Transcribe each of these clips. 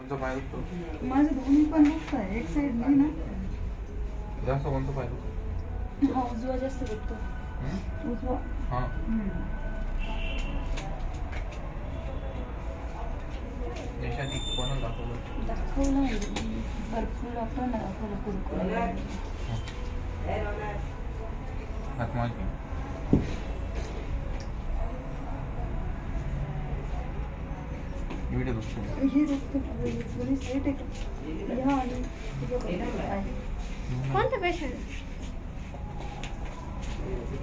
कोणता पाय दुखतो? माझे दोन्ही पण दुखत एक साइड नाही ना जास्त कोणता पाय दुखतो? हा उजवा जास्त दुखतो उजवा हा देशात कोणाला दाखवलं भरपूर डॉक्टरांना दाखवलं कुरकुर हात मागे एवढे दुखतो हे दुखतं दोन्ही साईड आहे ह्या आणि कोणतं पेशंट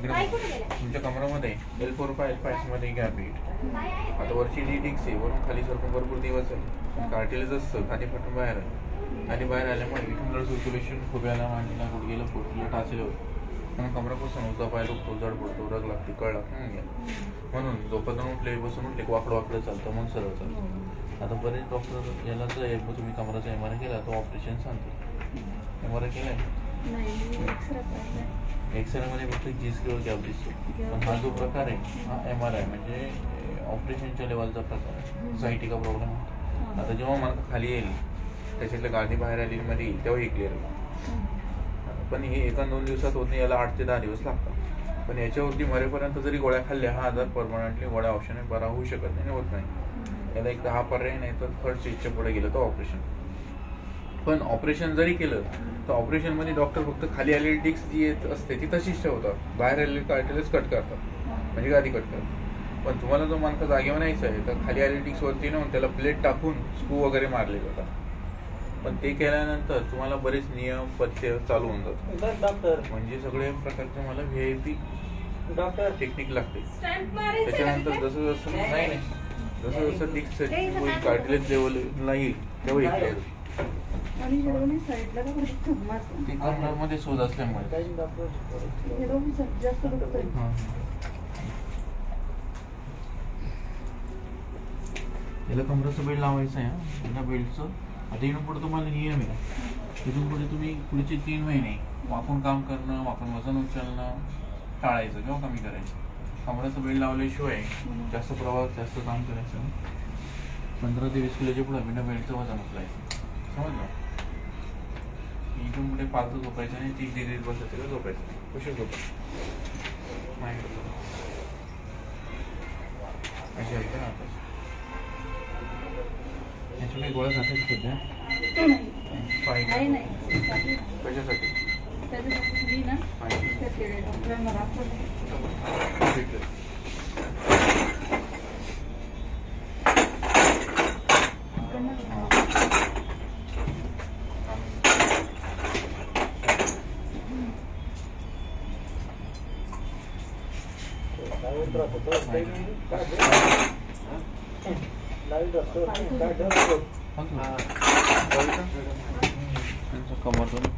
तुमच्या कमरामध्ये L4 L5 मध्ये गॅप आहे आता वरची जी डिक्स आहे वरून खाली सरकून भरपूर दिवस आहे कार्टिलेज असतं खाली फाटून बाहेर आहे खाली बाहेर आल्यामुळे इथून ब्लड सर्क्युलेशन खोब्याला मांडीला गुडघेला पोटला टाचले होते म्हणून कमरापासून उजवा पाय दुखतो जड पडतो रग लागते कळ लागते म्हणून झोपतून उठले बसून उठले वाकडं वाकडं चालतं मग सरळ चालतं आता बरेच डॉक्टर याला जर तुम्ही कमराचा MRI केला तो ऑपरेशन सांगतो MRI केलाय एक्सरे मध्ये फक्त जीस किंवा गॅप दिसतो पण हा जो प्रकार आहे हा MRI म्हणजे ऑपरेशनच्या लेवलचा प्रकार आहे सायटिका प्रॉब्लेम आता जेव्हा मला खाली येईल त्याच्यातल्या गाठी बाहेर आली मध्ये येईल तेव्हा हे क्लिअर होईल पण हे 1-2 दिवसात होत नाही याला 8 ते 10 दिवस लागतात पण याच्यावरती मरेपर्यंत जरी गोळ्या खाल्ल्या हा आजार परमनंटली गोळ्या औषधाने बरा होऊ शकत नाही होत नाही याला एक 10 पर्याय नाही तर थर्ड स्टेजच्या पुढे गेलं तर ऑपरेशन पण ऑपरेशन जरी केलं तर ऑपरेशन मध्ये डॉक्टर फक्त खाली आलेली डिक्स जी येत असते ती तशीच ठेवतात बाहेर आलेली कार्टिलेज कट करतात म्हणजे गादी कट करतात पण तुम्हाला जो मानका जागेवर न्यायचा आहे तर खाली आलेली डिक्स वरती नेऊन त्याला प्लेट टाकून स्क्रू वगैरे मारले जातात पण ते केल्यानंतर तुम्हाला बरेच नियम पथ्य चालू होऊन जातात डॉक्टर म्हणजे सगळे प्रकारचे मला VIP डॉक्टर टेक्निक लागते त्याच्यानंतर जसं जसं नाही जसं जसं डिक्स कार्टिलेज लेवलला येईल तेव्हा येईल आणि हे दोन्ही साईडला का दुखतं ते कमरामध्ये सूज असल्यामुळे हे दोन्ही जास्त दुखतं याला कमराचं बेल्ट लावायचं आहे या बेल्टचं आता इथून पुढे तुम्हाला नियम आहे इथून पुढे तुम्ही पुढचे 3 महिने वाकून काम करणं वाकून वजन उचलणं टाळायचं किंवा कमी करायचं कमराचं बेल्ट लावल्याशिवाय जास्त प्रवास जास्त काम करायचं 15 ते 20 किलोच्या पुढे बिना बेल्टचं वजन उचलायचं समजलं इथून पुढे पालतं झोपायचं आणि 30 डिग्री बसायचं का झोपायचं कशी झोपायचं माइंड अशी ऐका ना आता याच्या काही गोळ्या खायच्या सध्या कशासाठी त्याच्यासाठी ना डॉक्टरांना दाखवलं कमर दोन्ही